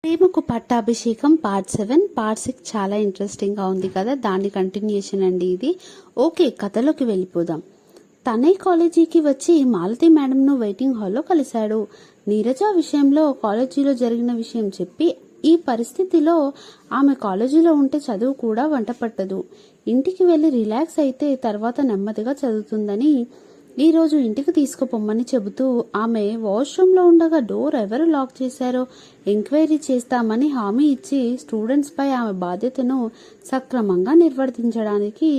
ప్రేమకు పట్టాభిషేకం part 7 part 6 చాలా ఇంట్రెస్టింగ్ గా ఉంది కదా. దాని కంటిన్యూషన్ అండి ఇది. ఓకే, కథలోకి వెళ్ళిపోదాం. తనయ్య కాలేజీకి వచ్చి మాలతి మేడంను వెయిటింగ్ హాల్లో కలిశాడు. నీరజ విషయంలో కాలేజీలో జరిగిన విషయం చెప్పి, ఈ పరిస్థితిలో ఆమె కాలేజీలో ఉంటే చదువు కూడా వంట పట్టదు, ఇంటికి వెళ్లి రిలాక్స్ అయితే తర్వాత నెమ్మదిగా చదువుతుందని ఈ రోజు ఇంటికి తీసుకుపోమ్మని చెబుతూ ఆమె వాష్రూమ్లో ఉండగా డోర్ ఎవరు లాక్ చేశారో ఎంక్వైరీ చేస్తామని హామీ ఇచ్చి స్టూడెంట్స్ పై ఆమె బాధ్యతను సక్రమంగా నిర్వర్తించడానికి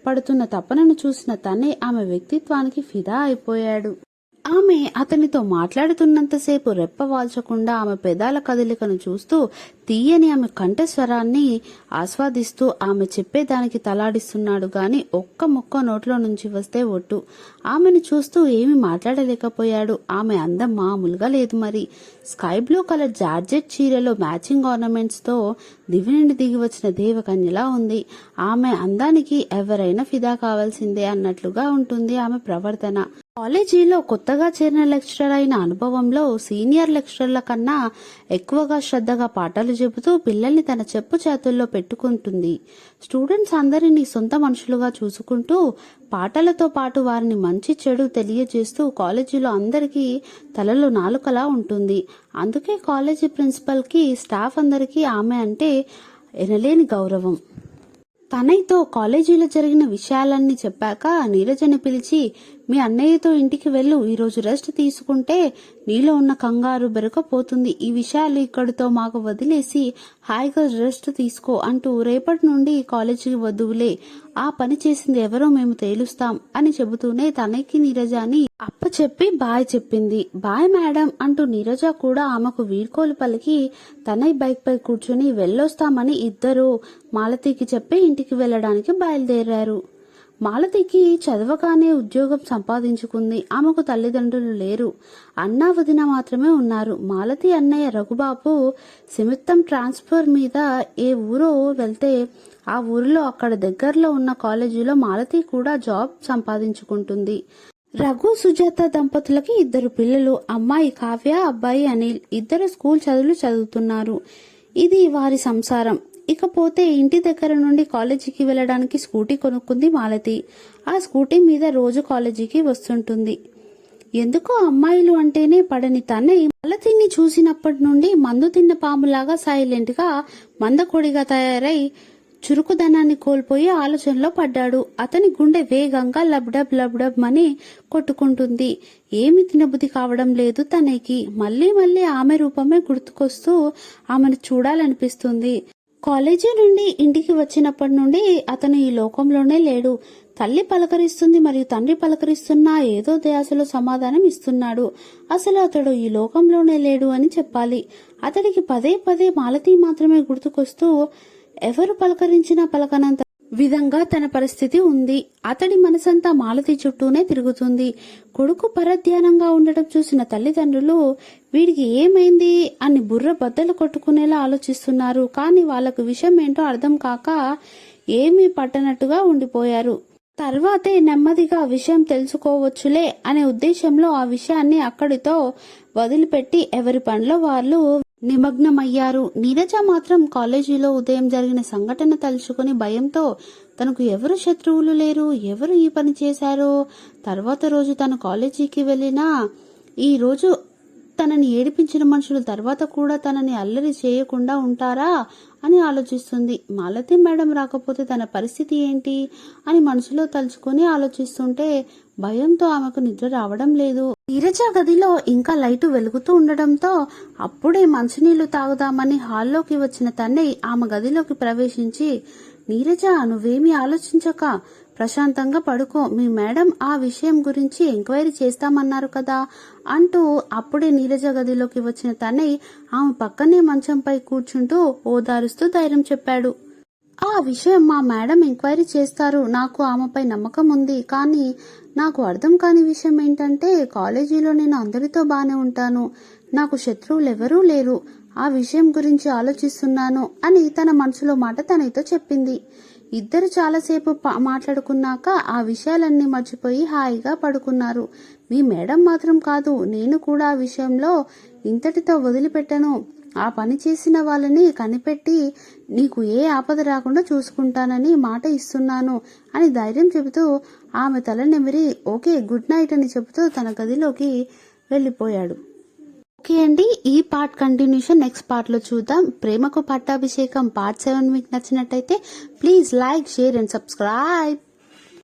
పడుతున్న తపనను చూసిన తనే ఆమె వ్యక్తిత్వానికి ఫిదా అయిపోయాడు. ఆమె అతనితో మాట్లాడుతున్నంతసేపు రెప్ప వాల్చకుండా ఆమె పెదాల కదలికను చూస్తూ తీయని ఆమె కంఠస్వరాన్ని ఆస్వాదిస్తూ ఆమె చెప్పేదానికి తలాడిస్తున్నాడు గాని ఒక్క ముక్క నోట్లో నుంచి వస్తే ఒట్టు. ఆమెను చూస్తూ ఏమి మాట్లాడలేకపోయాడు. ఆమె అందం మామూలుగా లేదు మరి. స్కై బ్లూ కలర్ జార్జెట్ చీరలో మ్యాచింగ్ ఆర్నమెంట్స్ తో దివి నుండి దిగి వచ్చిన దేవకన్యలా ఉంది. ఆమె అందానికి ఎవరైనా ఫిదా కావాల్సిందే అన్నట్లుగా ఉంటుంది ఆమె ప్రవర్తన. కాలేజీలో కొత్తగా చేరిన లెక్చరర్ అయిన అనుభవంలో సీనియర్ లెక్చరర్ల కన్నా ఎక్కువగా శ్రద్ధగా పాఠాలు చెబుతూ పిల్లల్ని తన చెప్పు చేతుల్లో పెట్టుకుంటుంది. స్టూడెంట్స్ అందరినీ సొంత మనుషులుగా చూసుకుంటూ పాఠాలతో పాటు వారిని మంచి చెడు తెలియజేస్తూ కాలేజీలో అందరికీ తలలో నాలుకలా ఉంటుంది. అందుకే కాలేజీ ప్రిన్సిపల్ కి స్టాఫ్ అందరికీ ఆమె అంటే ఎనలేని గౌరవం. తనయ్యతో కాలేజీలో జరిగిన విషయాలన్నీ చెప్పాక నీరజని పిలిచి, మీ అన్నయ్యతో ఇంటికి వెళ్ళు, ఈరోజు రెస్ట్ తీసుకుంటే నీలో ఉన్న కంగారు బెరకపోతుంది, ఈ విషయాలు ఇక్కడితో మాకు వదిలేసి హాయిగా రెస్ట్ తీసుకో అంటూ రేపటి నుండి కాలేజీకి వద్దువులే, ఆ పని చేసింది ఎవరో మేము తేలుస్తాం అని చెబుతూనే తనయ్యకి నీరజని అప్పచెప్పి బాయ్ చెప్పింది. బాయ్ మేడం అంటూ నీరజ కూడా ఆమెకు వీడ్కోలు పలికి తనయ్య బైక్ పై కూర్చుని వెళ్ళొస్తామని ఇద్దరు మాలతికి చెప్పి ఇంటికి వెళ్లడానికి బయలుదేరారు. మాలతికి చదవగానే ఉద్యోగం సంపాదించుకుంది. ఆమెకు తల్లిదండ్రులు లేరు, అన్నా వదిన మాత్రమే ఉన్నారు. మాలతి అన్నయ్య రఘుబాబు సిమిత్తం ట్రాన్స్ఫర్ మీద ఏ ఊరో వెళ్తే ఆ ఊరిలో అక్కడ దగ్గరలో ఉన్న కాలేజీలో మాలతి కూడా జాబ్ సంపాదించుకుంటుంది. రఘు సుజాత దంపతులకి ఇద్దరు పిల్లలు, అమ్మాయి కావ్య, అబ్బాయి అనిల్. ఇద్దరు స్కూల్ చదువులు చదువుతున్నారు. ఇది వారి సంసారం. ఇకపోతే ఇంటి దగ్గర నుండి కాలేజీకి వెళ్లడానికి స్కూటీ కొనుక్కుంది మాలతి. ఆ స్కూటీ మీద రోజు కాలేజీకి వస్తుంటుంది. ఎందుకో అమ్మాయిలు అంటేనే పడని తనయ్య మాలతిని చూసినప్పటి నుండి మందు తిన్న పాములాగా సైలెంట్ గా మందకొడిగా తయారై చురుకుదనాన్ని కోల్పోయి ఆలోచనలో పడ్డాడు. అతని గుండె వేగంగా లబ్డబ్ లబ్డబ్ అని కొట్టుకుంటుంది. ఏమి తినబుద్ధి కావడం లేదు తనకి. మళ్లీ మళ్లీ ఆమె రూపమే గుర్తుకొస్తూ ఆమెను చూడాలనిపిస్తుంది. కాలేజీ నుండి ఇంటికి వచ్చినప్పటి నుండి అతను ఈ లోకంలోనే లేడు. తల్లి పలకరిస్తుంది మరియు తండ్రి పలకరిస్తున్నా ఏదో ధ్యాసలో సమాధానం ఇస్తున్నాడు. అసలు అతడు ఈ లోకంలోనే లేడు అని చెప్పాలి. అతడికి పదే పదే మాలతి మాత్రమే గుర్తుకొస్తూ ఎవరు పలకరించినా పలకనంత విధంగా తన పరిస్థితి ఉంది. అతడి మనసంతా మాలతి చుట్టూనే తిరుగుతుంది. కొడుకు పరధ్యానంగా ఉండటం చూసిన తల్లిదండ్రులు వీడికి ఏమైంది అని బుర్ర బద్దలు కొట్టుకునేలా ఆలోచిస్తున్నారు. కానీ వాళ్లకు విషయం ఏంటో అర్థం కాక ఏమీ పట్టనట్టుగా ఉండిపోయారు. తర్వాతే నెమ్మదిగా విషయం తెలుసుకోవచ్చులే అనే ఉద్దేశంలో ఆ విషయాన్ని అక్కడితో వదిలిపెట్టి ఎవరి పనిలో వాళ్ళు నిమగ్నమయ్యారు. నీరజ మాత్రం కాలేజీలో ఉదయం జరిగిన సంఘటన తలుచుకుని భయంతో తనకు ఎవరు శత్రువులు లేరు, ఎవరు ఈ పని చేశారో, తర్వాత రోజు తను కాలేజీకి వెళ్ళినా ఈ రోజు తనని ఏడిపించిన మనుషులు తర్వాత కూడా తనని అల్లరి చేయకుండా ఉంటారా అని ఆలోచిస్తుంది. మాలతి మేడం రాకపోతే తన పరిస్థితి ఏంటి అని మనసులో తలుచుకుని ఆలోచిస్తుంటే భయంతో ఆమెకు నిద్ర రావడం లేదు. నీరజ గదిలో ఇంకా లైటు వెలుగుతూ ఉండడంతో అప్పుడే మంచినీళ్లు తాగుదామని హాల్లోకి వచ్చిన తన్నయ్య ఆమె గదిలోకి ప్రవేశించి, నీరజ నువ్వేమీ ఆలోచించక ప్రశాంతంగా పడుకో, మీ మేడం ఆ విషయం గురించి ఎంక్వైరీ చేస్తామన్నారు కదా అంటూ అప్పుడే నీరజ గదిలోకి వచ్చిన తనయ్య ఆమె పక్కనే మంచంపై కూర్చుంటూ ఓదారుస్తూ ధైర్యం చెప్పాడు. ఆ విషయం మా మేడం ఎంక్వైరీ చేస్తారు, నాకు ఆమెపై నమ్మకం ఉంది. కానీ నాకు అర్థం కాని విషయం ఏంటంటే కాలేజీలో నేను అందరితో బానే ఉంటాను, నాకు శత్రువులెవరూ లేరు, ఆ విషయం గురించి ఆలోచిస్తున్నాను అని తన మనసులో మాట తనతో చెప్పింది. ఇద్దరు చాలాసేపు మాట్లాడుకున్నాక ఆ విషయాలన్నీ మర్చిపోయి హాయిగా పడుకున్నారు. మీ మేడం మాత్రం కాదు, నేను కూడా ఆ విషయంలో ఇంతటితో వదిలిపెట్టను, ఆ పని చేసిన వాళ్ళని కనిపెట్టి నీకు ఏ ఆపద రాకుండా చూసుకుంటానని మాట ఇస్తున్నాను అని ధైర్యం చెబుతూ ఆమె తల నిమిరి ఓకే గుడ్ నైట్ అని చెబుతూ తన గదిలోకి వెళ్ళిపోయాడు. ఓకే అండి, ఈ పార్ట్ కంటిన్యూషన్ నెక్స్ట్ పార్ట్లో చూద్దాం. ప్రేమకు పట్టాభిషేకం పార్ట్ 7 మీకు నచ్చినట్టయితే please like, share and subscribe.